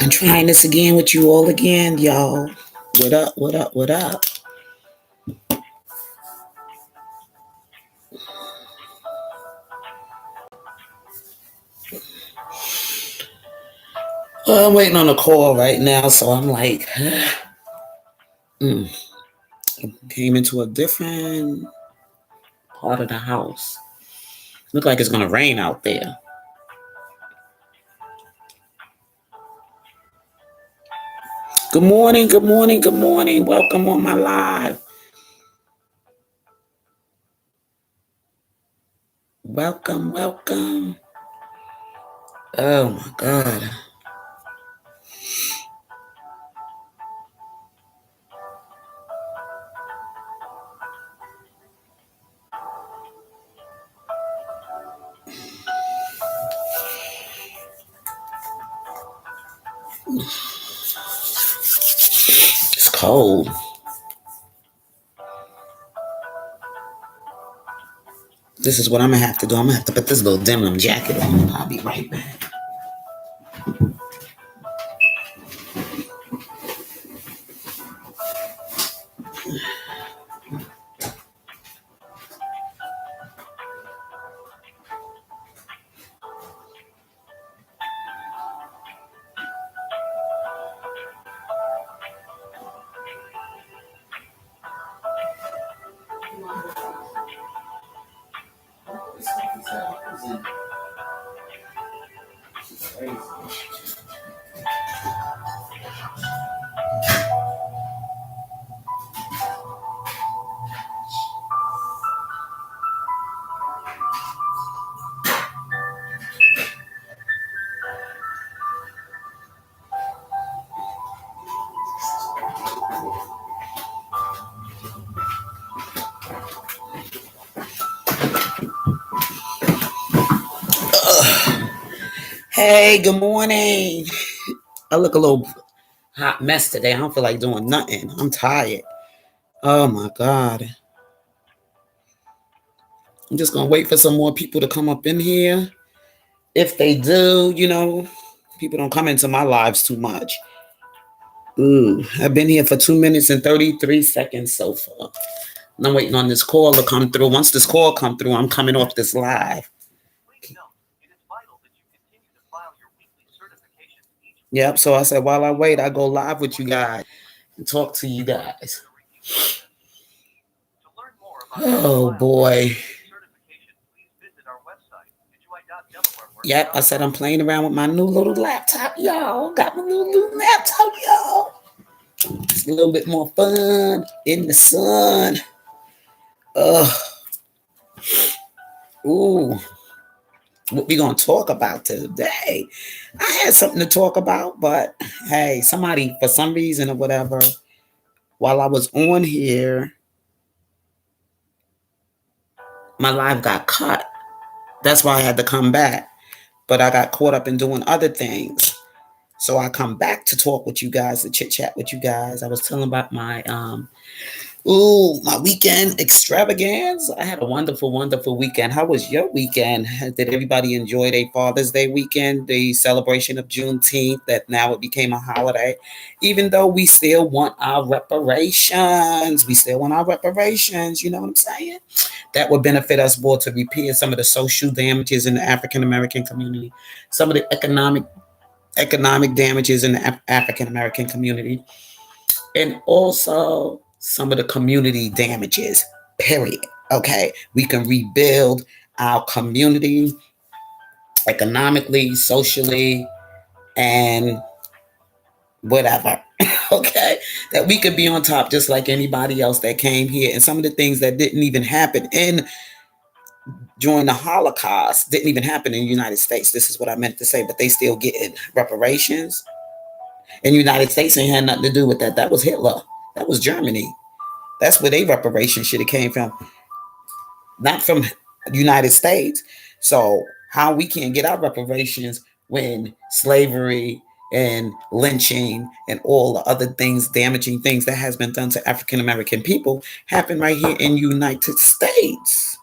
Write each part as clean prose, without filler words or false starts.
I'm trying this again with you all again, y'all. What up, what up, what up? Well, I'm waiting on a call right now, so I'm like, came into a different part of the house. Look like it's gonna rain out there. Good morning, good morning, good morning. Welcome on my live. Welcome, welcome. Oh my God. It's cold. This is what I'm gonna have to do. I'm gonna have to put this little denim jacket on. I'll be right back. Hey, good morning. I look a little hot mess today. I don't feel like doing nothing. I'm tired. Oh my God. I'm just gonna wait for some more people to come up in here. If they do, people don't come into my lives too much. Ooh, I've been here for 2 minutes and 33 seconds so far. And I'm waiting on this call to come through. Once this call come through, I'm coming off this live. Yep, so I said while I wait, I go live with you guys and talk to you guys. Oh boy. Yep, I said I'm playing around with my new little laptop, y'all. Got my new laptop, y'all. It's a little bit more fun in the sun. Ugh. Ooh. What we gonna talk about today? I had something to talk about, but hey, somebody for some reason or whatever, while I was on here, my live got cut. That's why I had to come back. But I got caught up in doing other things. So I come back to talk with you guys, to chit chat with you guys. I was telling about my my weekend extravaganza. I had a wonderful, wonderful weekend. How was your weekend? Did everybody enjoy their Father's Day weekend, the celebration of Juneteenth, that now it became a holiday? Even though we still want our reparations. We still want our reparations, you know what I'm saying? That would benefit us more to repair some of the social damages in the African American community, some of the economic damages in the African American community, and also some of the community damages, period. Okay, we can rebuild our community economically, socially, and whatever. Okay, that we could be on top just like anybody else that came here. And some of the things that didn't even happen in during the Holocaust didn't even happen in the United States. This is what I meant to say, but they still getting reparations. And the United States ain't had nothing to do with that. That was Hitler. That was Germany. That's where they reparations should have came from, not from the United States. So how we can't get our reparations when slavery and lynching and all the other things, damaging things that has been done to African American people happen right here in the United States.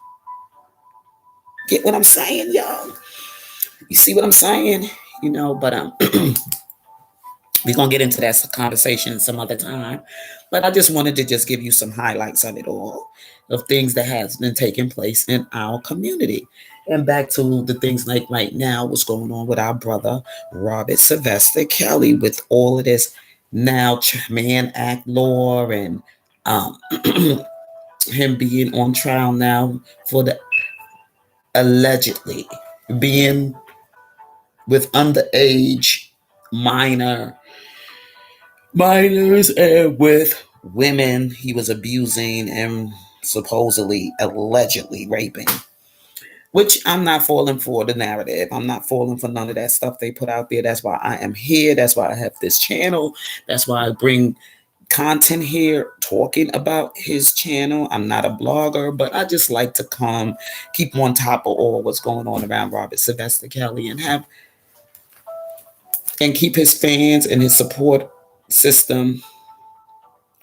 Get what I'm saying, y'all? You see what I'm saying? But We're gonna get into that conversation some other time, but I just wanted to just give you some highlights of it all, of things that has been taking place in our community. And back to the things like right now, what's going on with our brother Robert Sylvester Kelly with all of this now Man Act law and um, him being on trial now for the allegedly being with underage minor minors and with women he was abusing and supposedly allegedly raping, which I'm not falling for the narrative. I'm not falling for none of that stuff they put out there. That's why I am here. That's why I have this channel. That's why I bring content here talking about his channel. I'm not a blogger, but I just like to come keep on top of all what's going on around Robert Sylvester Kelly and keep his fans and his support system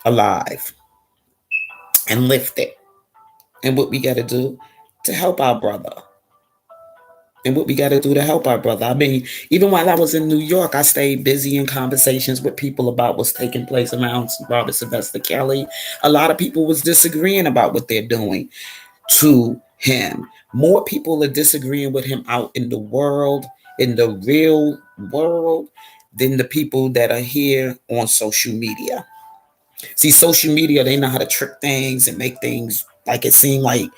alive and lifted. And what we got to do to help our brother. And what we got to do to help our brother. I mean, even while I was in New York, I stayed busy in conversations with people about what's taking place around Robert Sylvester Kelly. A lot of people was disagreeing about what they're doing to him. More people are disagreeing with him out in the world, in the real world, than the people that are here on social media. See, social media, they know how to trick things and make things like it seem like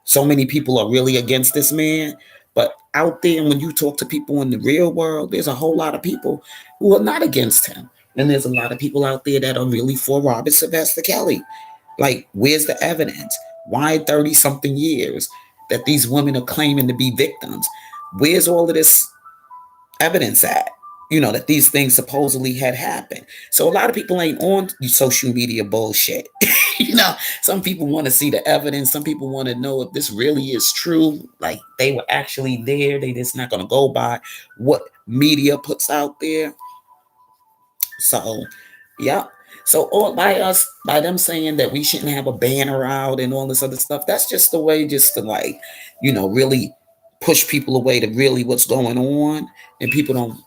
so many people are really against this man. But out there, when you talk to people in the real world, there's a whole lot of people who are not against him. And there's a lot of people out there that are really for Robert Sylvester Kelly. Like, where's the evidence? Why 30 something years that these women are claiming to be victims? Where's all of this evidence at? That these things supposedly had happened. So a lot of people ain't on social media bullshit. Some people want to see the evidence. Some people want to know if this really is true. Like they were actually there. They just not going to go by what media puts out there. So, yeah. So all by them saying that we shouldn't have a banner out and all this other stuff, that's just the way just to like, really push people away to really what's going on. And people don't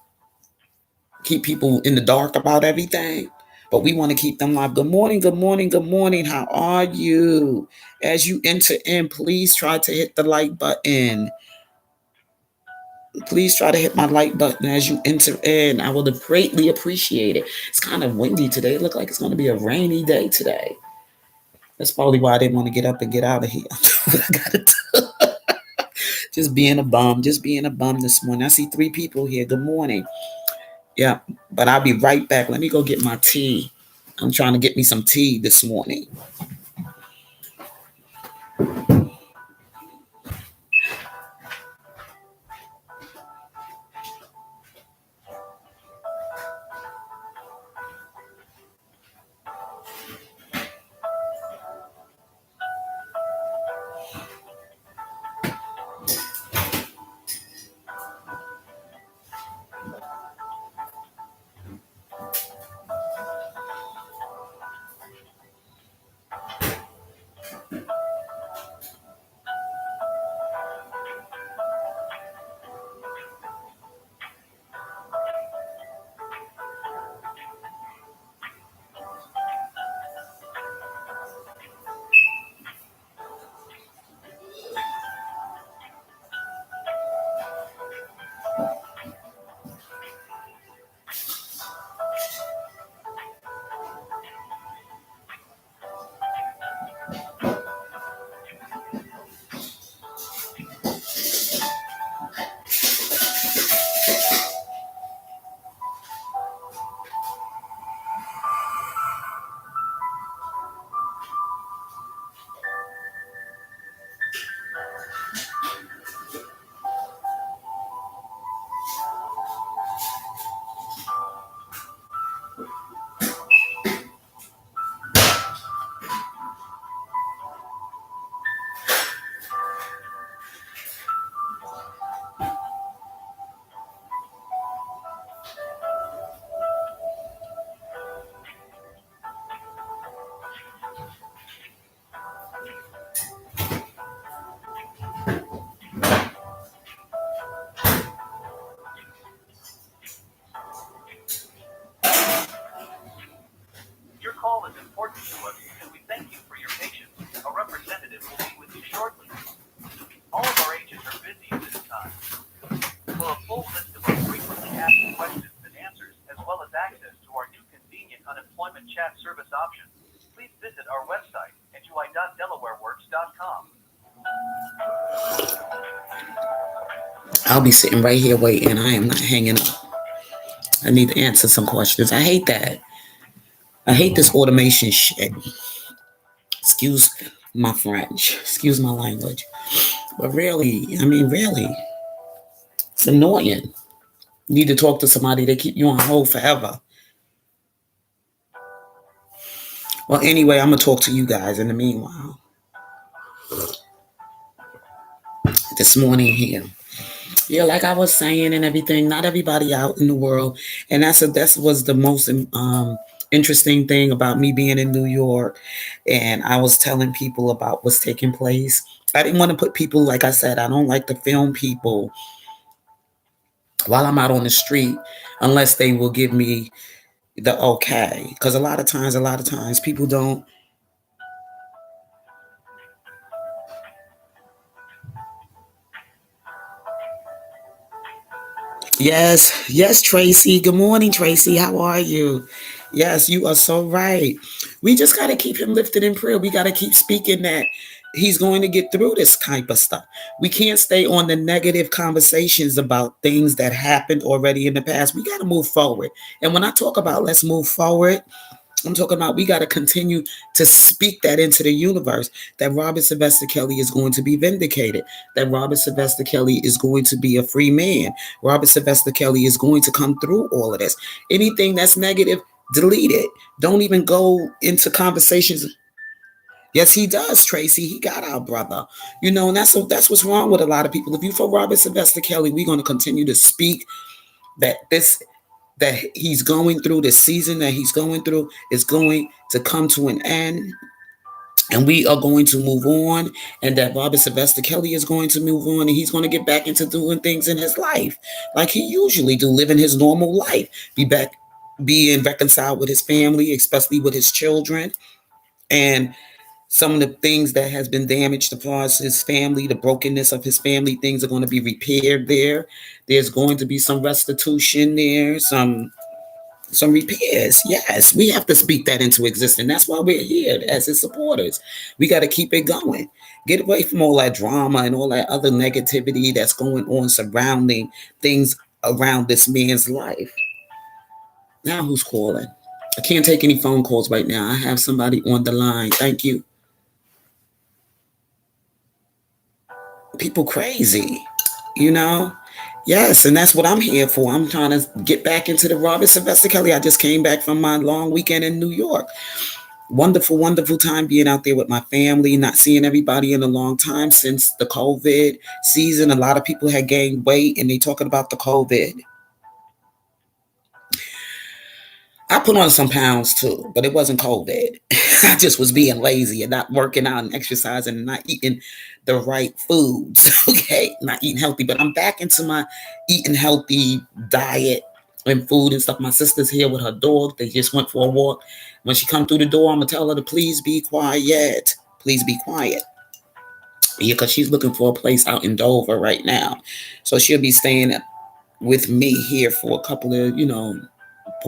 keep people in the dark about everything. But we want to keep them live. Good morning, good morning, good morning. How are you? As you enter in, please try to hit the like button. Please try to hit my like button as you enter in. I would greatly appreciate it. It's kind of windy today. It looks like it's going to be a rainy day today. That's probably why I didn't want to get up and get out of here. I gotta do. Just being a bum. Just being a bum this morning. I see 3 people here. Good morning. Yeah, but I'll be right back. Let me go get my tea. I'm trying to get me some tea this morning. I'll be sitting right here waiting. I am not hanging up. I need to answer some questions. I hate that. I hate this automation shit. Excuse my French. Excuse my language. But really, I mean, really, it's annoying. You need to talk to somebody. They keep you on hold forever. Well, anyway, I'm going to talk to you guys in the meanwhile. This morning here. Yeah, like I was saying and everything, not everybody out in the world. And that was the most interesting thing about me being in New York. And I was telling people about what's taking place. I didn't want to put people, like I said, I don't like to film people while I'm out on the street unless they will give me the okay. Because a lot of times people don't. Yes, Tracy. Good morning, Tracy. How are you? Yes, you are so right. We just got to keep him lifted in prayer. We got to keep speaking that he's going to get through this type of stuff. We can't stay on the negative conversations about things that happened already in the past. We got to move forward. And when I talk about let's move forward, I'm talking about we got to continue to speak that into the universe, that Robert Sylvester Kelly is going to be vindicated, that Robert Sylvester Kelly is going to be a free man. Robert Sylvester Kelly is going to come through all of this. Anything that's negative, delete it. Don't even go into conversations. Yes, he does, Tracy. He got our brother. And that's what's wrong with a lot of people. If you for Robert Sylvester Kelly, we're going to continue to speak that he's going through, the season that he's going through is going to come to an end, and we are going to move on, and that Robert Sylvester Kelly is going to move on, and he's going to get back into doing things in his life like he usually do, living his normal life, being reconciled with his family, especially with his children, and some of the things that has been damaged as far as his family, the brokenness of his family, things are going to be repaired there. There's going to be some restitution there, some repairs. Yes, we have to speak that into existence. That's why we're here as his supporters. We got to keep it going. Get away from all that drama and all that other negativity that's going on surrounding things around this man's life. Now who's calling? I can't take any phone calls right now. I have somebody on the line. Thank you. People crazy, Yes, and that's what I'm here for. I'm trying to get back into the Robert Sylvester Kelly. I just came back from my long weekend in New York. Wonderful, wonderful time being out there with my family, not seeing everybody in a long time since the COVID season. A lot of people had gained weight, and they talking about the COVID. I put on some pounds too, but it wasn't COVID. I just was being lazy and not working out and exercising and not eating the right foods. Okay, not eating healthy, but I'm back into my eating healthy diet and food and stuff. My sister's here with her dog. They just went for a walk. When she come through the door, I'm gonna tell her to please be quiet. Please be quiet. Yeah, because she's looking for a place out in Dover right now. So she'll be staying with me here for a couple of,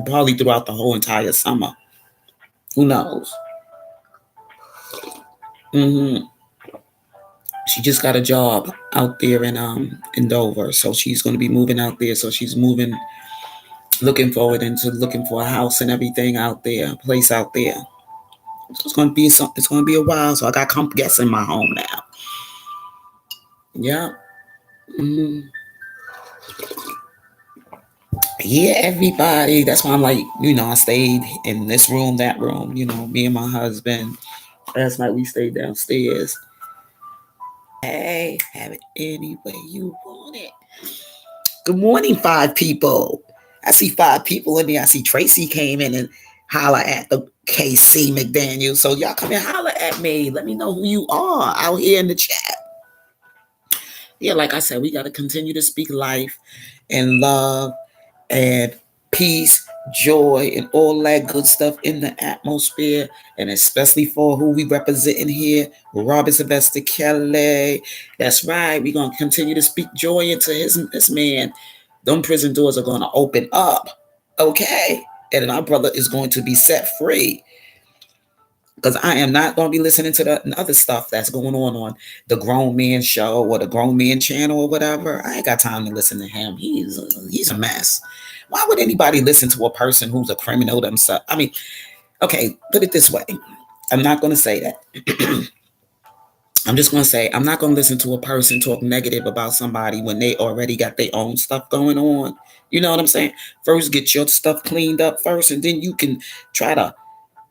probably throughout the whole entire summer. Who knows? She just got a job out there in Dover, so she's going to be moving out there. So she's moving, looking forward into looking for a house and everything out there, a place out there. So it's going to be a while. So I got guests in my home now. Yeah. Yeah, everybody. That's why I'm like, I stayed in this room, that room, me and my husband. Last night we stayed downstairs. Hey, have it any way you want it. Good morning, 5 people. I see 5 people in there. I see Tracy came in and holler at the KC McDaniel. So y'all come and holler at me. Let me know who you are out here in the chat. Yeah, like I said, we got to continue to speak life and love and peace, joy, and all that good stuff in the atmosphere, and especially for who we represent in here, Robert Sylvester Kelly. That's right. We're going to continue to speak joy into this man. Them prison doors are going to open up, okay? And our brother is going to be set free. because I am not going to be listening to the other stuff that's going on the Grown Man Show or the Grown Man Channel or whatever. I ain't got time to listen to him. He's a mess. Why would anybody listen to a person who's a criminal themselves? I mean, okay, put it this way. I'm not going to say that. I'm just going to say I'm not going to listen to a person talk negative about somebody when they already got their own stuff going on. You know what I'm saying? First, get your stuff cleaned up first, and then you can try to,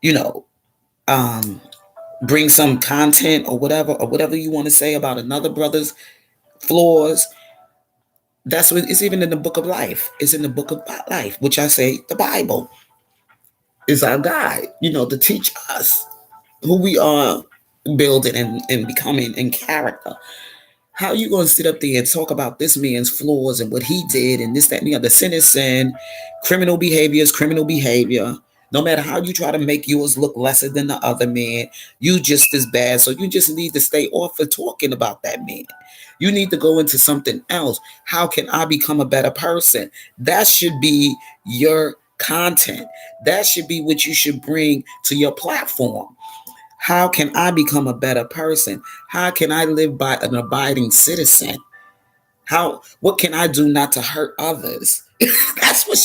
you know, um, bring some content or whatever you want to say about another brother's flaws. That's what it's even in the book of life. It's in the book of life, which I say the Bible is our guide, to teach us who we are building and becoming in character. How you gonna sit up there and talk about this man's flaws and what he did and this, that, and the other? Sin is sin. Criminal behavior is criminal behavior. No matter how you try to make yours look lesser than the other man, you just as bad. So you just need to stay off of talking about that man. You need to go into something else. How can I become a better person? That should be your content. That should be what you should bring to your platform. How can I become a better person? How can I live by an abiding citizen? What can I do not to hurt others? That's what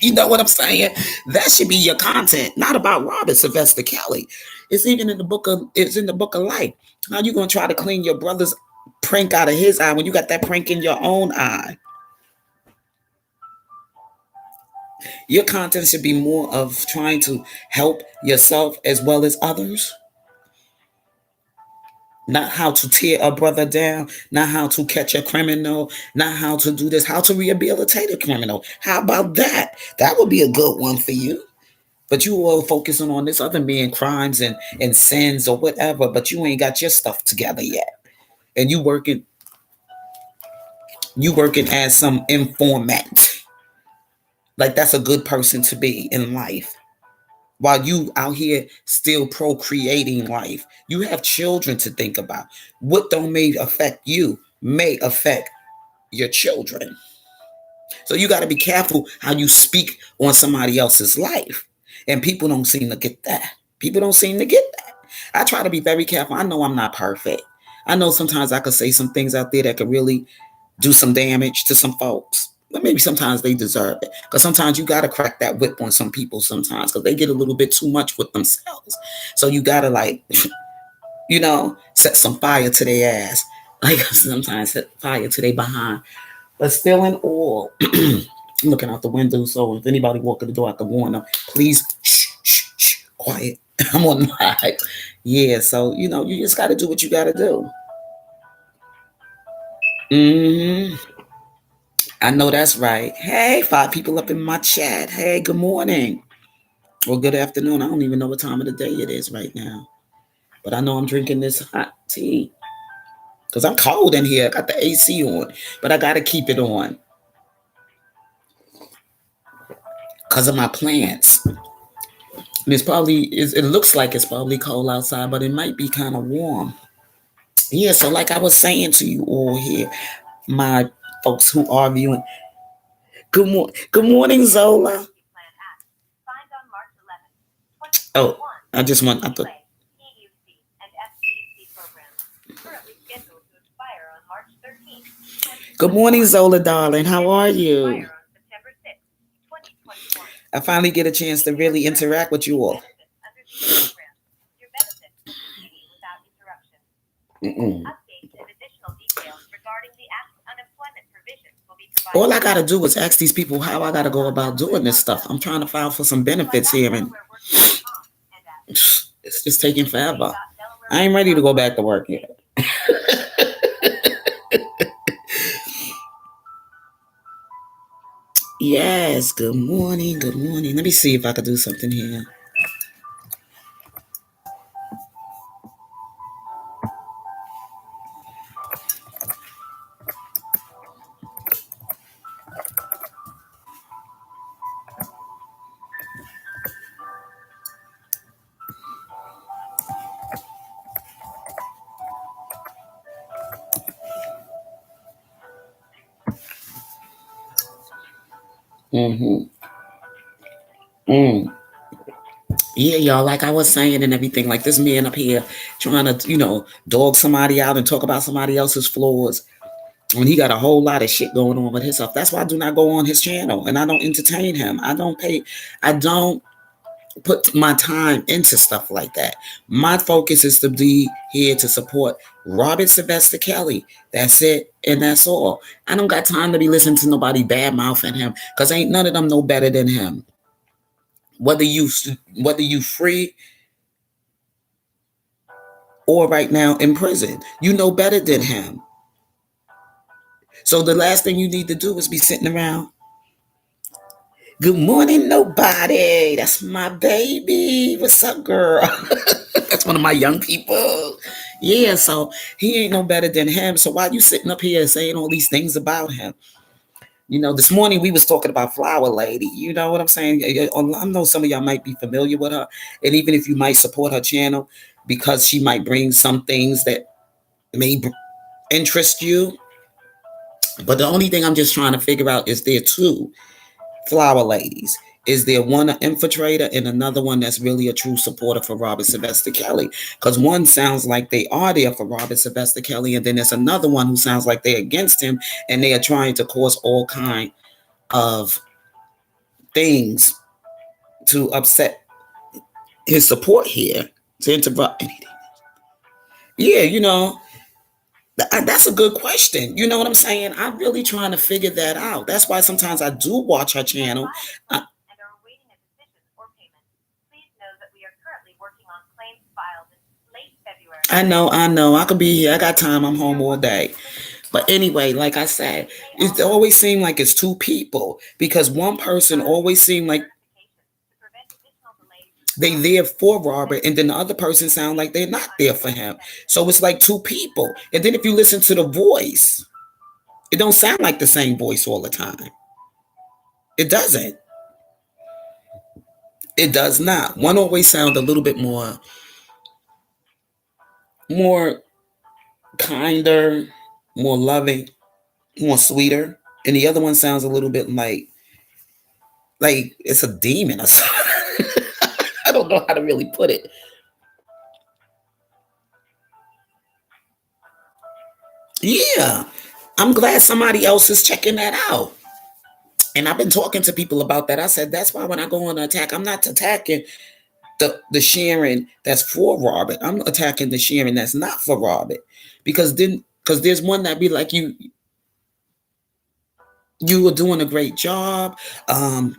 you know what I'm saying. That should be your content, not about Robert Sylvester Kelly. It's in the book of life. How you gonna try to clean your brother's prank out of his eye when you got that prank in your own eye? Your content should be more of trying to help yourself as well as others. Not how to tear a brother down, not how to catch a criminal, not how to do this, how to rehabilitate a criminal. How about that? That would be a good one for you. But you all focusing on this other man crimes and sins or whatever, but you ain't got your stuff together yet. And you working as some informant. Like that's a good person to be in life. While you out here still procreating life, you have children to think about. What don't may affect you may affect your children. So you got to be careful how you speak on somebody else's life. And people don't seem to get that. People don't seem to get that. I try to be very careful. I know I'm not perfect. I know sometimes I could say some things out there that could really do some damage to some folks. But maybe sometimes they deserve it. Because sometimes you got to crack that whip on some people sometimes because they get a little bit too much with themselves. So you got to set some fire to their ass. Like sometimes set fire to their behind. But still in all, I'm looking out the window. So if anybody walk in the door, I can warn them. Please, shh, shh, shh, quiet. I'm on my. Yeah, so, you just got to do what you got to do. I know that's right. Hey, 5 people up in my chat. Hey, good morning. Or good afternoon. I don't even know what time of the day it is right now. But I know I'm drinking this hot tea. Because I'm cold in here. I got the AC on. But I got to keep it on. Because of my plants. And it looks like it's probably cold outside, but it might be kind of warm. Yeah, so like I was saying to you all here, my folks who are viewing. Good morning, Zola. Oh, I thought. Good morning, Zola, darling. How are you? I finally get a chance to really interact with you all. Mm-mm. All I gotta do is ask these people how I gotta go about doing this stuff. I'm trying to file for some benefits here, and it's just taking forever. I ain't ready to go back to work yet. Yes, good morning, good morning. Let me see if I could do something here. Mm-hmm. Mm. Yeah, y'all, like I was saying and everything, like this man up here trying to, dog somebody out and talk about somebody else's flaws when he got a whole lot of shit going on with himself. That's why I do not go on his channel and I don't entertain him. I don't put my time into stuff like that. My focus is to be here to support Robert Sylvester Kelly. That's it, and that's all. I don't got time to be listening to nobody bad mouthing him because ain't none of them no better than him. Whether you free or right now in prison, you know better than him. So the last thing you need to do is be sitting around. Good morning, nobody. That's my baby. What's up, girl? That's one of my young people. Yeah, so he ain't no better than him. So why you sitting up here saying all these things about him? This morning we was talking about Flower Lady. You know what I'm saying? I know some of y'all might be familiar with her, and even if you might support her channel because she might bring some things that may interest you. But the only thing I'm just trying to figure out is there two Flower Ladies. Is there one an infiltrator and another one that's really a true supporter for Robert Sylvester Kelly? Because one sounds like they are there for Robert Sylvester Kelly, and then there's another one who sounds like they're against him and they are trying to cause all kind of things to upset his support here, to interrupt anything. Yeah, that's a good question. You know what I'm saying? I'm really trying to figure that out. That's why sometimes I do watch her channel. I know. I could be here. I got time. I'm home all day. But anyway, like I said, it always seemed like it's two people because one person always seemed like they there for Robert, and then the other person sound like they're not there for him. So it's like two people. And then if you listen to the voice, it don't sound like the same voice all the time. It doesn't. It does not. One always sounds a little bit more kinder, more loving, more sweeter, and the other one sounds a little bit like it's a demon or something. I don't know how to really put it. Yeah, I'm glad somebody else is checking that out. And I've been talking to people about that. I said that's why when I go on an attack, I'm not attacking the Sharon that's for Robert. I'm attacking the Sharon that's not for Robert. Because there's one that be like you were doing a great job,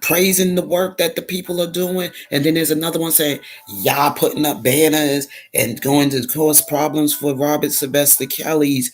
praising the work that the people are doing, and then there's another one saying y'all putting up banners and going to cause problems for Robert Sylvester Kelly's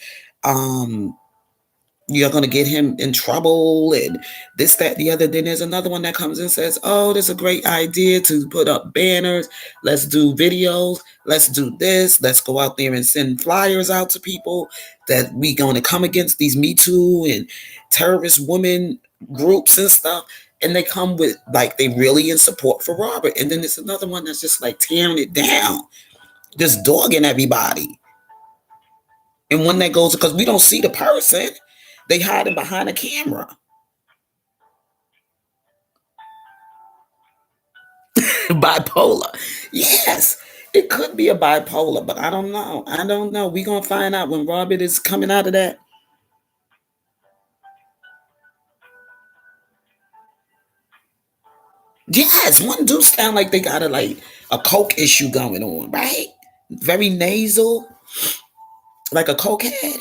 you're going to get him in trouble and this, that, the other. Then there's another one that comes and says, oh, there's a great idea to put up banners. Let's do videos. Let's do this. Let's go out there and send flyers out to people that we going to come against these Me Too and terrorist women groups and stuff. And they come with like they really in support for Robert. And then there's another one that's just like tearing it down, just dogging everybody. And when that goes, because we don't see the person, they hiding behind a camera. Bipolar. Yes, it could be a bipolar, but I don't know. I don't know. We're going to find out when Robert is coming out of that. Yes, one do sound like they got a coke issue going on, right? Very nasal, like a cokehead.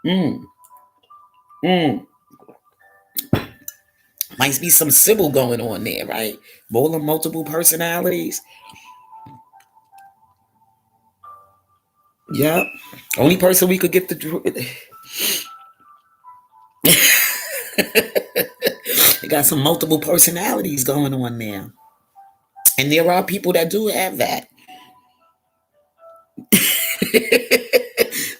Mm, mm. Might be some civil going on there, right? Bowling multiple personalities. Yep. Only person we could get the they got some multiple personalities going on there. And there are people that do have that.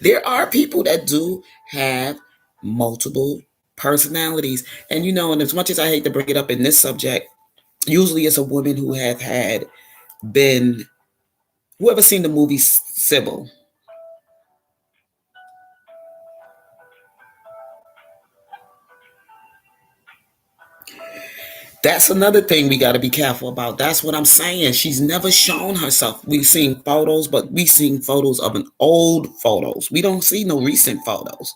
There are people that do have multiple personalities. And and as much as I hate to bring it up in this subject, usually it's a woman who have had been whoever seen the movie Sybil. That's another thing we got to be careful about. That's what I'm saying. She's never shown herself. We've seen photos, but we've seen photos of an old photos. We don't see no recent photos.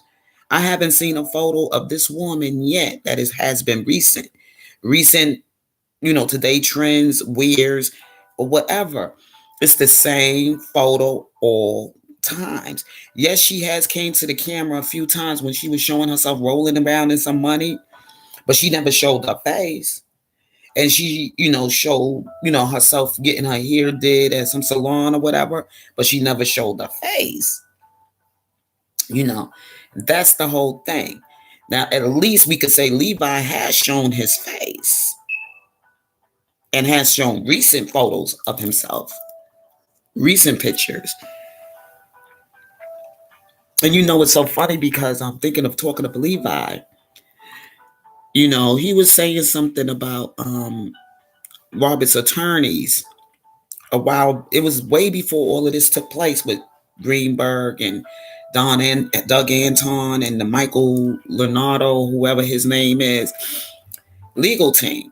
I haven't seen a photo of this woman yet that has been recent. Recent, today trends, wears, or whatever. It's the same photo all times. Yes, she has came to the camera a few times when she was showing herself rolling around in some money, but she never showed her face. And she, showed, herself getting her hair did at some salon or whatever, but she never showed her face. That's the whole thing. Now, at least we could say Levi has shown his face and has shown recent photos of himself, recent pictures. And it's so funny because I'm thinking of talking to Levi. He was saying something about Robert's attorneys a while. It was way before all of this took place with Greenberg and Doug Anton and the Michael Leonardo, whoever his name is, legal team.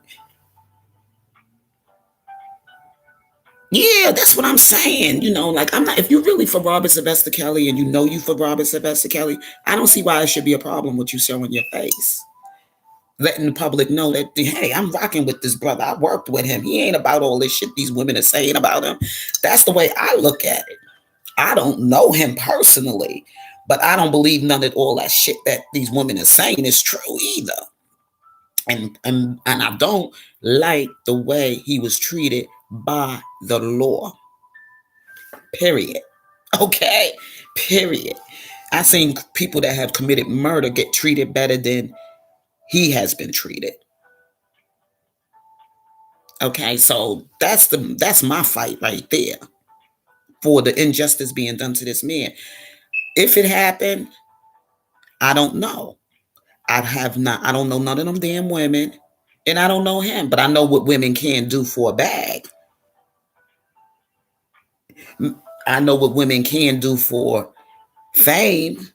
Yeah, that's what I'm saying. Like I'm not. If you're really for Robert Sylvester Kelly and you for Robert Sylvester Kelly, I don't see why it should be a problem with you showing your face, letting the public know that, hey, I'm rocking with this brother. I worked with him. He ain't about all this shit these women are saying about him. That's the way I look at it. I don't know him personally, but I don't believe none of all that shit that these women are saying is true either. And I don't like the way he was treated by the law. Period. Okay? Period. I've seen people that have committed murder get treated better than he has been treated. Okay, so that's my fight right there for the injustice being done to this man. If it happened, I don't know. I don't know none of them damn women, and I don't know him, but I know what women can do for a bag. I know what women can do for fame,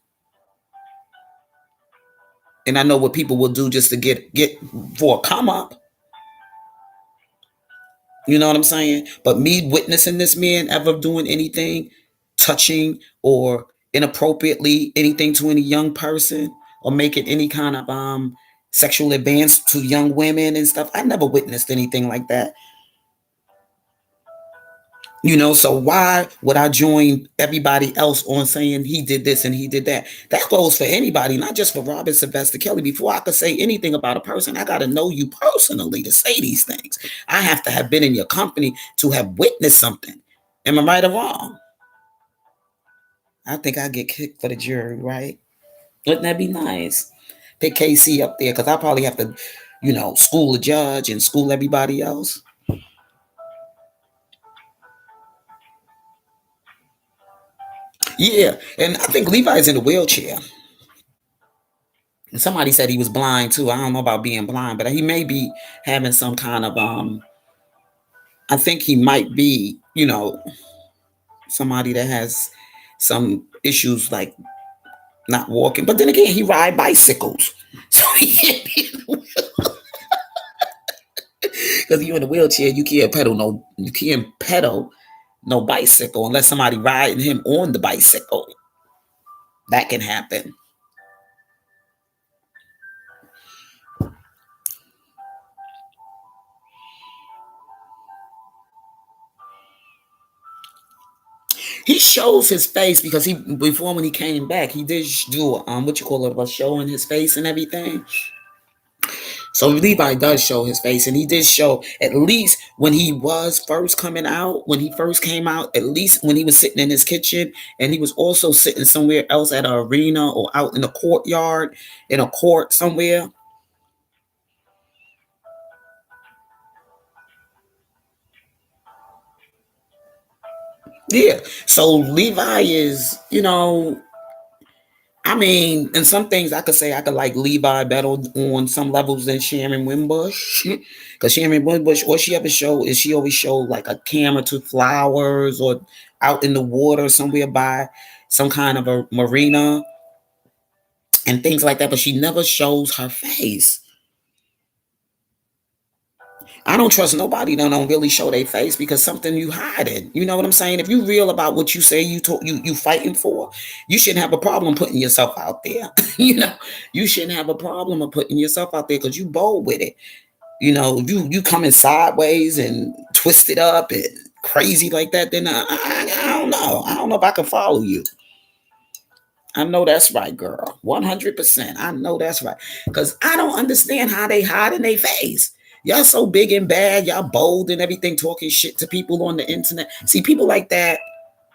and I know what people will do just to get for a come up. You know what I'm saying? But me witnessing this man ever doing anything, touching or inappropriately anything to any young person, or making any kind of sexual advance to young women and stuff, I never witnessed anything like that. So why would I join everybody else on saying he did this and he did that? That goes for anybody, not just for Robert Sylvester Kelly. Before I could say anything about a person, I got to know you personally to say these things. I have to have been in your company to have witnessed something. Am I right or wrong? I think I get kicked for the jury, right? Wouldn't that be nice? Pick KC up there because I probably have to, school the judge and school everybody else. Yeah, and I think Levi's in a wheelchair. And somebody said he was blind too. I don't know about being blind, but he may be having some kind of I think he might be, somebody that has some issues like not walking. But then again, he ride bicycles. So he because you're in a wheelchair, you can't pedal no bicycle unless somebody riding him on the bicycle. That can happen. He shows his face because before when he came back, he did do what you call it, a show in his face and everything. So Levi does show his face, and he did show at least when he was first coming out, when he first came out, at least when he was sitting in his kitchen, and he was also sitting somewhere else at an arena or out in a courtyard, in a court somewhere. Yeah. So Levi is, I mean, in some things I could say I could like Levi better on some levels than Sharon Wimbush. Because Sharon Wimbush, all she ever show is she always showed like a camera to flowers or out in the water somewhere by some kind of a marina and things like that. But she never shows her face. I don't trust nobody that don't really show their face because something you hiding. You know what I'm saying? If you real about what you say you fighting for, you shouldn't have a problem putting yourself out there. You shouldn't have a problem of putting yourself out there because you bold with it. You coming sideways and twisted up and crazy like that, then I don't know. I don't know if I can follow you. I know that's right, girl. 100%. I know that's right. Because I don't understand how they hide in their face. Y'all so big and bad. Y'all bold and everything, talking shit to people on the internet. See, people like that,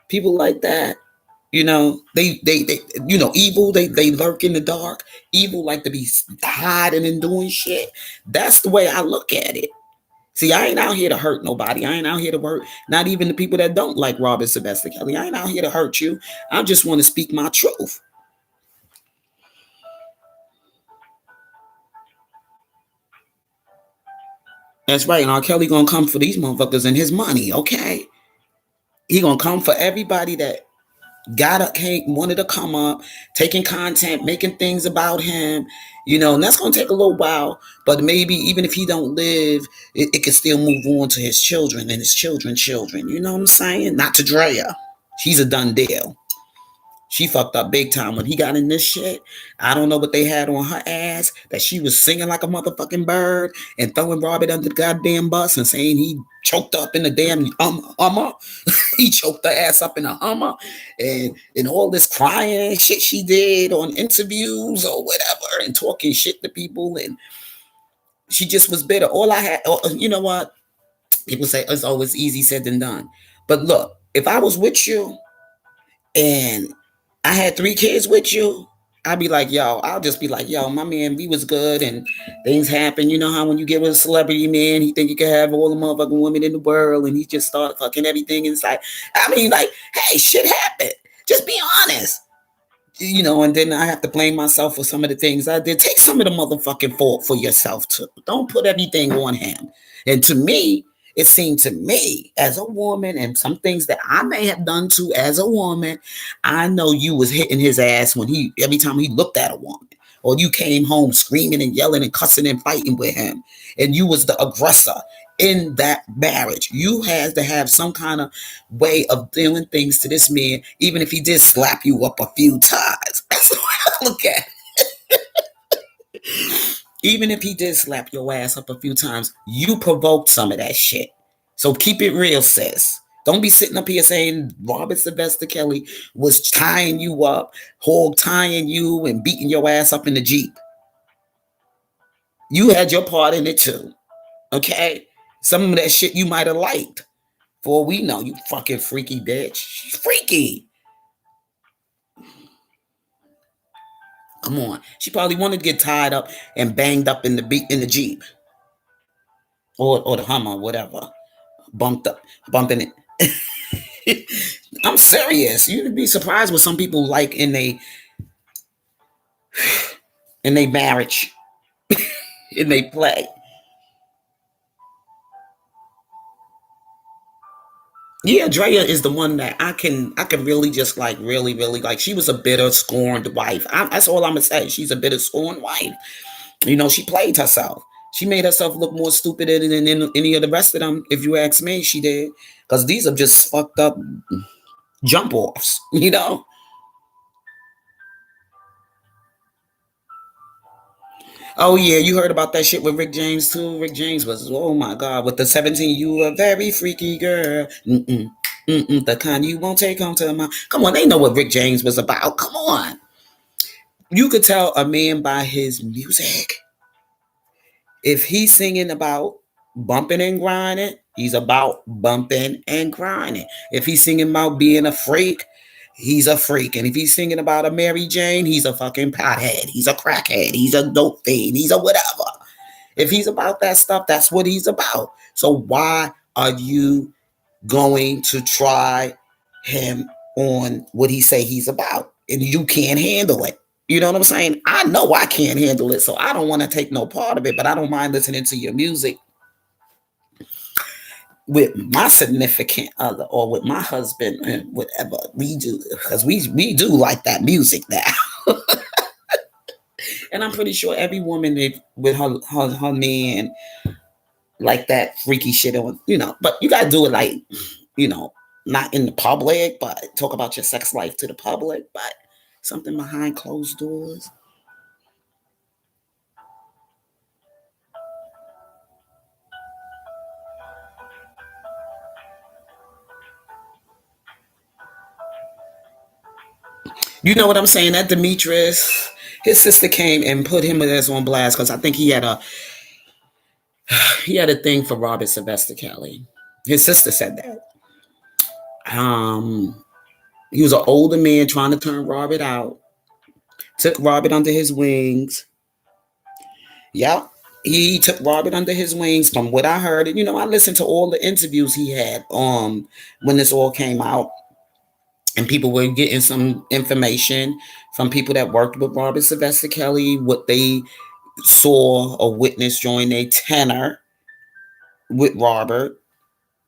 they evil, they lurk in the dark. Evil like to be hiding and doing shit. That's the way I look at it. See, I ain't out here to hurt nobody. I ain't out here to hurt, not even the people that don't like Robert Sylvester Kelly. I ain't out here to hurt you. I just want to speak my truth. That's right. And R. Kelly gonna come for these motherfuckers and his money, okay? He gonna come for everybody that wanted to come up, taking content, making things about him, and that's gonna take a little while. But maybe even if he don't live, it can still move on to his children and his children. You know what I'm saying? Not to Drea. She's a done deal. She fucked up big time when he got in this shit. I don't know what they had on her ass, that she was singing like a motherfucking bird and throwing Robert under the goddamn bus and saying he choked up in the damn Hummer. He choked her ass up in a Hummer, and all this crying and shit she did on interviews or whatever and talking shit to people, and she just was bitter. All I had, you know what? People say it's always easy said than done. But look, if I was with you and I had 3 kids with you, I'd be like, yo, I'll just be like, yo, my man, we was good and things happen. You know how when you get with a celebrity man, he think you can have all the motherfucking women in the world and he just start fucking everything inside. I mean, like, hey, shit happened. Just be honest. And then I have to blame myself for some of the things I did. Take some of the motherfucking fault for yourself too. Don't put everything on him. And to me, it seemed to me as a woman, and some things that I may have done too as a woman, I know you was hitting his ass every time he looked at a woman, or you came home screaming and yelling and cussing and fighting with him, and you was the aggressor in that marriage. You had to have some kind of way of doing things to this man, even if he did slap you up a few times. That's the way I look at it. Even if he did slap your ass up a few times, you provoked some of that shit. So keep it real, sis. Don't be sitting up here saying Robert Sylvester Kelly was tying you up, hog tying you and beating your ass up in the Jeep. You had your part in it too. Okay? Some of that shit you might have liked. For all we know, you fucking freaky bitch. She's freaky. Come on. She probably wanted to get tied up and banged up in the Jeep. Or the Hummer, whatever. Bumping it. I'm serious. You'd be surprised what some people like in they marriage. In they play. Yeah, Drea is the one that I can really just like really like. She was a bitter, scorned wife. That's all I'm gonna say. She's a bitter, scorned wife. She played herself. She made herself look more stupid than any of the rest of them. If you ask me, she did. Because these are just fucked up jump offs. Oh yeah, you heard about that shit with Rick James too. Rick James was, oh my god, with the 17, you a very freaky girl. The kind you won't take home to my. Come on, they know what Rick James was about. Come on. You could tell a man by his music. If he's singing about bumping and grinding, he's about bumping and grinding. If he's singing about being a freak, he's a freak. And if he's singing about a Mary Jane, he's a fucking pothead. He's a crackhead. He's a dope fiend. He's a whatever. If he's about that stuff, that's what he's about. So why are you going to try him on what he say he's about? And you can't handle it. You know what I'm saying? I know I can't handle it, so I don't want to take no part of it, but I don't mind listening to your music with my significant other or with my husband and whatever we do, because we do like that music now. And I'm pretty sure every woman with her man like that freaky shit on, but you gotta do it like, you know, not in the public, but talk about your sex life to the public, but something behind closed doors. You know what I'm saying? That Demetrius, his sister came and put him as on blast because I think he had a thing for Robert Sylvester Kelly. His sister said that. He was an older man trying to turn Robert out. Took Robert under his wings. Yep. He took Robert under his wings from what I heard. And I listened to all the interviews he had when this all came out. And people were getting some information from people that worked with Robert Sylvester Kelly, what they saw or witnessed during their tenure with Robert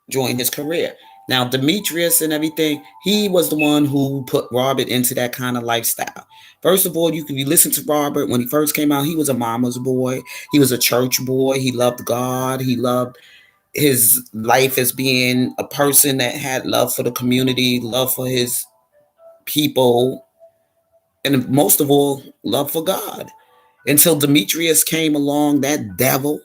during his career. Now, Demetrius and everything, he was the one who put Robert into that kind of lifestyle. First of all, you listen to Robert when he first came out, he was a mama's boy. He was a church boy. He loved God. He loved his life as being a person that had love for the community, love for his people, and most of all, love for God. Until Demetrius came along, that devil,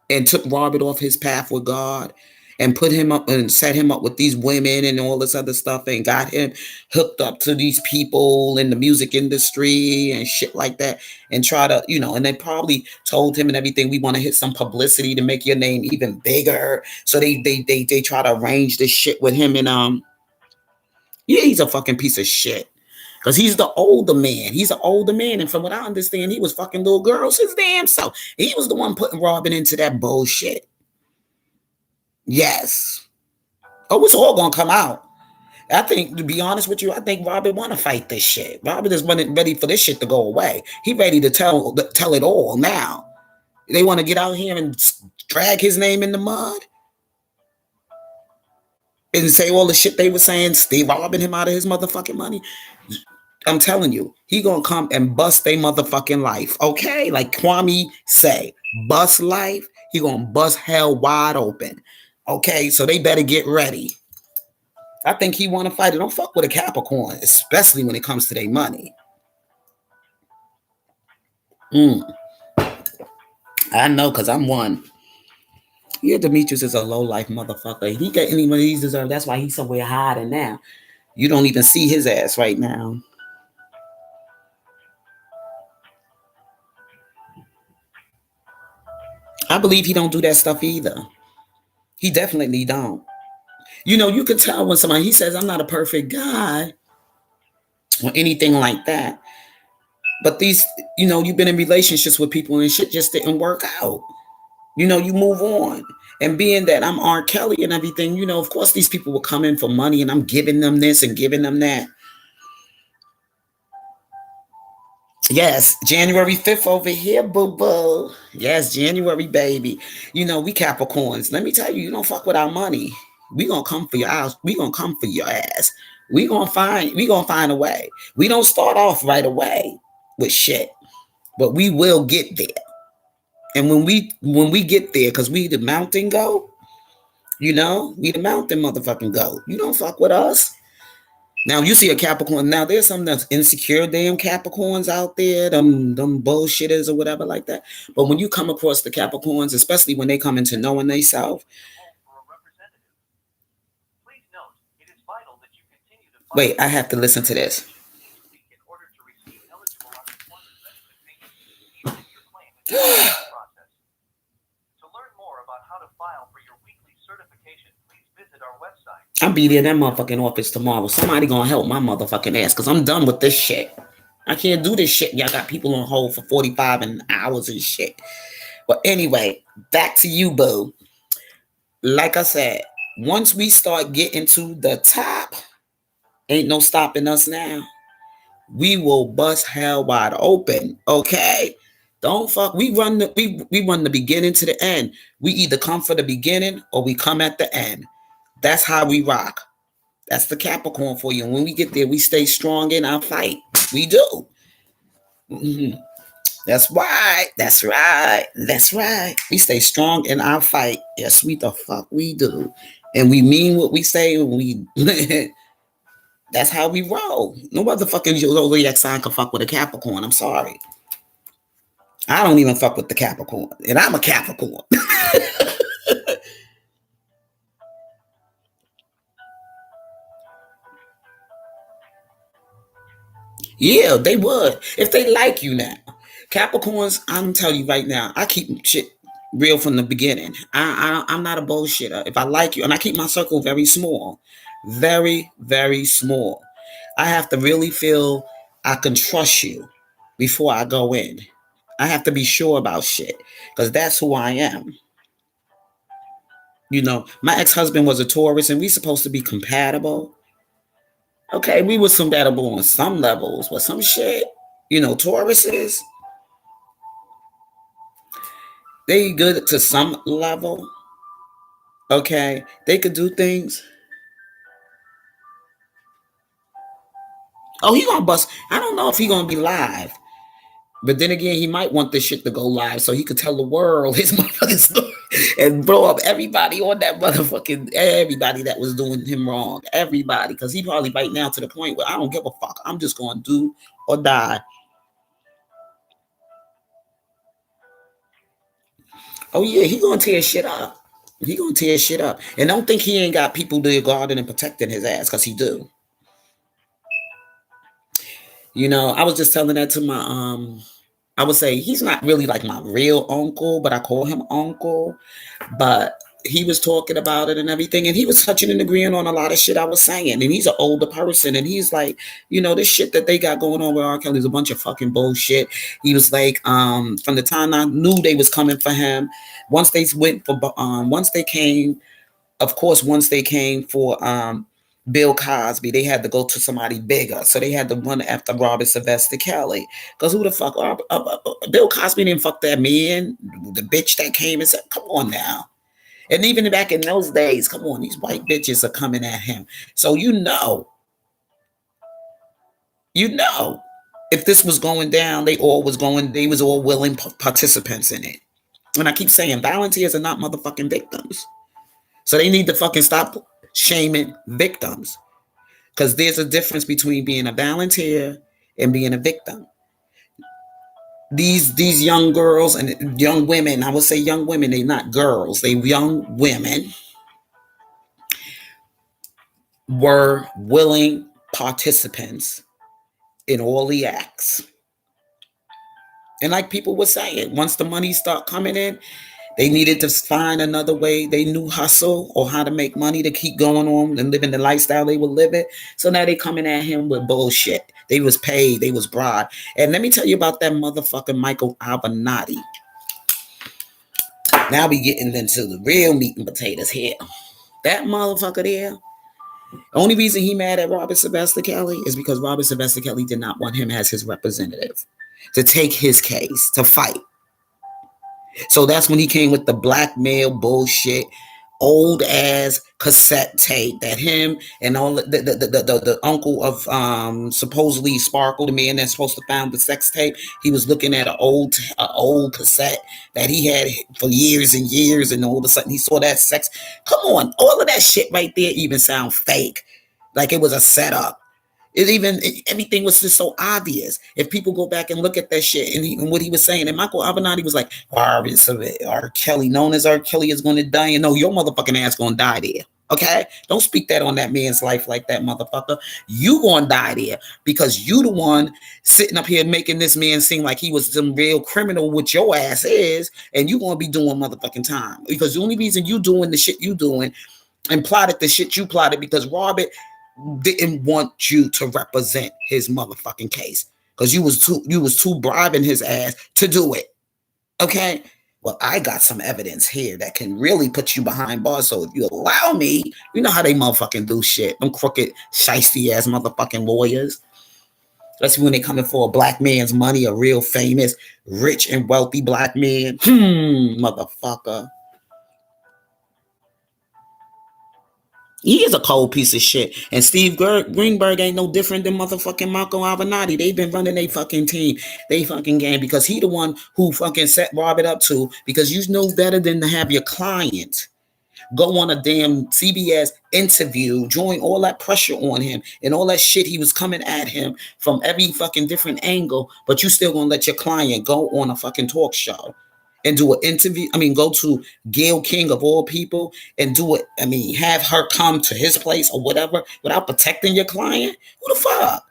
and took Robert off his path with God and put him up and set him up with these women and all this other stuff and got him hooked up to these people in the music industry and shit like that and try to, and they probably told him and everything, we want to hit some publicity to make your name even bigger. So they try to arrange this shit with him and yeah, he's a fucking piece of shit. Because he's the older man. He's an older man. And from what I understand, he was fucking little girls his damn self. He was the one putting Robin into that bullshit. Yes. Oh, it's all going to come out. I think, to be honest with you, I think Robin want to fight this shit. Robin is ready for this shit to go away. He ready to tell it all now. They want to get out here and drag his name in the mud and say all the shit they were saying, Steve robbing him out of his motherfucking money. I'm telling you, he gonna come and bust their motherfucking life, okay? Like Kwame say, bust life. He gonna bust hell wide open, okay? So they better get ready. I think he want to fight it. Don't fuck with a Capricorn, especially when it comes to their money. I know, cause I'm one. Yeah, Demetrius is a low life motherfucker. He got any money he deserves. That's why he's somewhere hiding now. You don't even see his ass right now. I believe he don't do that stuff either. He definitely don't. You can tell when somebody, he says, I'm not a perfect guy or anything like that. But these, you've been in relationships with people and shit just didn't work out. You move on. And being that I'm R. Kelly and everything, of course these people will come in for money and I'm giving them this and giving them that. Yes, January 5th over here, boo-boo. Yes, January, baby. We Capricorns. Let me tell you, you don't fuck with our money. We gonna come for your house. We gonna come for your ass. We gonna find a way. We don't start off right away with shit, but we will get there. And when we get there, because we the mountain goat, we the mountain motherfucking goat. You don't fuck with us. Now you see a Capricorn. Now there's some that's insecure damn Capricorns out there, them bullshitters or whatever like that. But when you come across the Capricorns, especially when they come into knowing themselves. Wait, I have to listen to this. I'll be there in that motherfucking office tomorrow. Somebody gonna help my motherfucking ass because I'm done with this shit. I can't do this shit. Y'all got people on hold for 45 hours and shit. But anyway, back to you, boo. Like I said, once we start getting to the top, ain't no stopping us now. We will bust hell wide open. Okay. Don't fuck. We run the beginning to the end. We either come for the beginning or we come at the end. That's how we rock. That's the Capricorn for you. And when we get there, we stay strong in our fight. We do. Mm-hmm. That's right. That's right. That's right. We stay strong in our fight. Yes, we the fuck we do. And we mean what we say when we that's how we roll. No motherfucking zodiac sign can fuck with a Capricorn. I'm sorry. I don't even fuck with the Capricorn. And I'm a Capricorn. Yeah, they would. If they like you now. Capricorns, I'm telling you right now, I keep shit real from the beginning. I'm not a bullshitter. If I like you, and I keep my circle very small, very, very small. I have to really feel I can trust you before I go in. I have to be sure about shit because that's who I am. You know, my ex-husband was a Taurus and we supposed to be compatible. Okay, we was compatible on some levels, but some shit, you know, Tauruses, they good to some level. Okay, they could do things. Oh, he gonna bust. I don't know if he gonna be live, but then again, he might want this shit to go live so he could tell the world his motherfucking story and blow up everybody on that motherfucking everybody that was doing him wrong. Everybody, because he probably right now to the point where I don't give a fuck. I'm just gonna do or die. Oh yeah, he gonna tear shit up. He gonna tear shit up. And don't think he ain't got people there guarding and protecting his ass, cause he do. You know, I was just telling that to my I would say he's not really like my real uncle, but I call him uncle. But he was talking about it and everything, and he was touching and agreeing on a lot of shit I was saying. And he's an older person, and he's like, you know, this shit that they got going on with R. Kelly is a bunch of fucking bullshit. He was like, from the time I knew they was coming for him, once they came, of course, once they came for Bill Cosby, they had to go to somebody bigger. So they had to run after Robert Sylvester Kelly. Because who the fuck? Bill Cosby didn't fuck that man. The bitch that came and said, come on now. And even back in those days, come on, these white bitches are coming at him. So you know, if this was going down, they was all willing participants in it. And I keep saying volunteers are not motherfucking victims. So they need to fucking stop shaming victims. Because there's a difference between being a volunteer and being a victim. These young girls and young women, I would say young women, they're not girls, they young women were willing participants in all the acts. And like people were saying, once the money start coming in, they needed to find another way. They knew hustle or how to make money to keep going on and living the lifestyle they were living. So now they coming at him with bullshit. They was paid. They was bribed. And let me tell you about that motherfucking Michael Avenatti. Now we getting into the real meat and potatoes here. That motherfucker there. The only reason he mad at Robert Sylvester Kelly is because Robert Sylvester Kelly did not want him as his representative to take his case, to fight. So that's when he came with the blackmail bullshit, old ass cassette tape that him and all the uncle of supposedly Sparkle, the man that's supposed to found the sex tape, he was looking at an old cassette that he had for years and years, and all of a sudden he saw that sex. Come on, all of that shit right there even sound fake, like it was a setup. Everything was just so obvious. If people go back and look at that shit and what he was saying, and Michael Avenatti was like, R. Kelly, known as R. Kelly, is going to die, and no, your motherfucking ass going to die there. Okay, don't speak that on that man's life like that, motherfucker. You gonna die there because you the one sitting up here making this man seem like he was some real criminal, which your ass is, and you gonna be doing motherfucking time because the only reason you doing the shit you doing and plotted the shit you plotted because Robert didn't want you to represent his motherfucking case because you was too bribing his ass to do it. Okay. Well, I got some evidence here that can really put you behind bars. So if you allow me, you know how they motherfucking do shit. Them crooked, shiesty ass motherfucking lawyers. Especially when they coming for a black man's money, a real famous, rich and wealthy black man. Motherfucker. He is a cold piece of shit. And Steve Greenberg ain't no different than motherfucking Marco Avenatti. They've been running their fucking team, they fucking game, because he the one who fucking set Robert up to, because you know better than to have your client go on a damn CBS interview, drawing all that pressure on him and all that shit he was coming at him from every fucking different angle, but you still gonna let your client go on a fucking talk show and do an interview. I mean, go to Gayle King of all people and do it. I mean, have her come to his place or whatever without protecting your client. Who the fuck?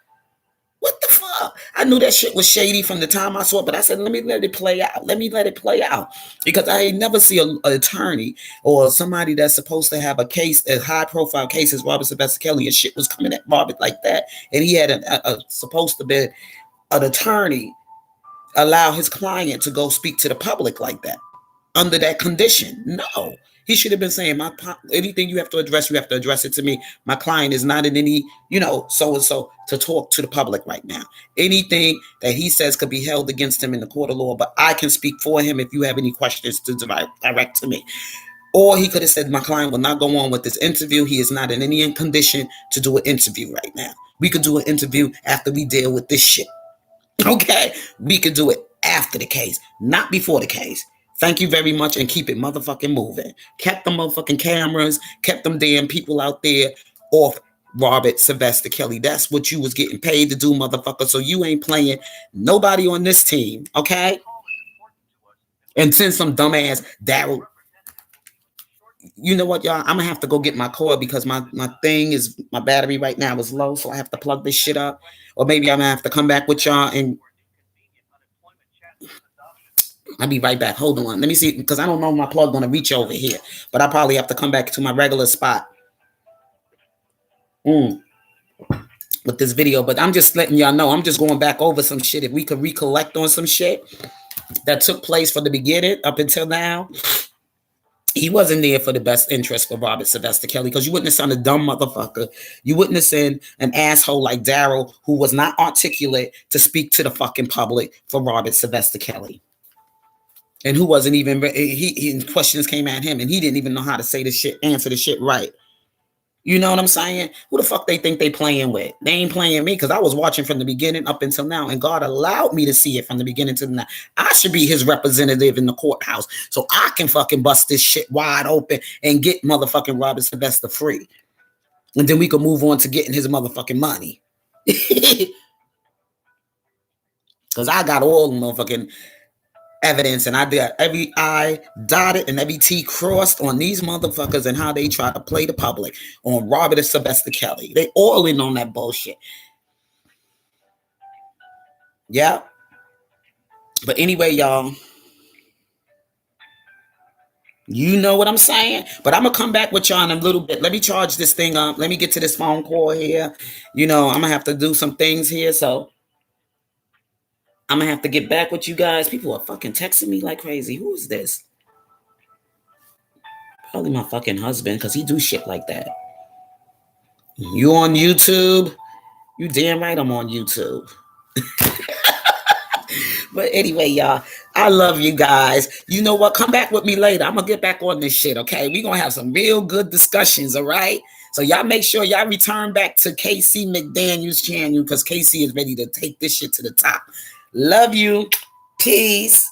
What the fuck? I knew that shit was shady from the time I saw it, but I said, let me let it play out. Let me let it play out. Because I ain't never see an attorney or somebody that's supposed to have a case, a high profile case as Robert Sylvester Kelly, and shit was coming at Robert like that. And he had supposed to be an attorney allow his client to go speak to the public like that under that condition. No. He should have been saying, anything you have to address it to me. My client is not in any, so-and-so to talk to the public right now. Anything that he says could be held against him in the court of law, but I can speak for him if you have any questions to direct to me. Or he could have said, my client will not go on with this interview. He is not in any condition to do an interview right now. We could do an interview after we deal with this shit. Okay? We could do it after the case, not before the case. Thank you very much, and keep it motherfucking moving. Kept the motherfucking cameras, kept them damn people out there off Robert Sylvester Kelly. That's what you was getting paid to do, motherfucker. So you ain't playing nobody on this team, okay? And send some dumbass Daryl. You know what, y'all? I'm gonna have to go get my cord because my battery right now is low, so I have to plug this shit up. Or maybe I'm gonna have to come back with y'all and I'll be right back. Hold on. Let me see, because I don't know my plug gonna reach over here. But I probably have to come back to my regular spot with this video. But I'm just letting y'all know, I'm just going back over some shit. If we could recollect on some shit that took place from the beginning up until now, he wasn't there for the best interest for Robert Sylvester Kelly, because you wouldn't have sent a dumb motherfucker. You wouldn't have sent an asshole like Daryl, who was not articulate to speak to the fucking public, for Robert Sylvester Kelly. And who wasn't even, he questions came at him and he didn't even know how to say the shit, answer the shit right. You know what I'm saying? Who the fuck they think they playing with? They ain't playing me, because I was watching from the beginning up until now, and God allowed me to see it from the beginning to now. I should be his representative in the courthouse so I can fucking bust this shit wide open and get motherfucking Robert Sylvester free. And then we can move on to getting his motherfucking money. Because I got all the motherfucking evidence, and I did every I dotted and every T crossed on these motherfuckers and how they try to play the public on Robert and Sylvester Kelly. They all in on that bullshit. Yeah. But anyway, y'all, you know what I'm saying? But I'm gonna come back with y'all in a little bit. Let me charge this thing up. Let me get to this phone call here. I'm gonna have to do some things here, so I'm gonna have to get back with you guys. People are fucking texting me like crazy. Who is this? Probably my fucking husband, because he do shit like that. You on YouTube? You damn right I'm on YouTube. But anyway, y'all, I love you guys. You know what? Come back with me later. I'm gonna get back on this shit, okay? We're gonna have some real good discussions, all right? So y'all make sure y'all return back to KC McDaniel's channel, because KC is ready to take this shit to the top. Love you. Peace.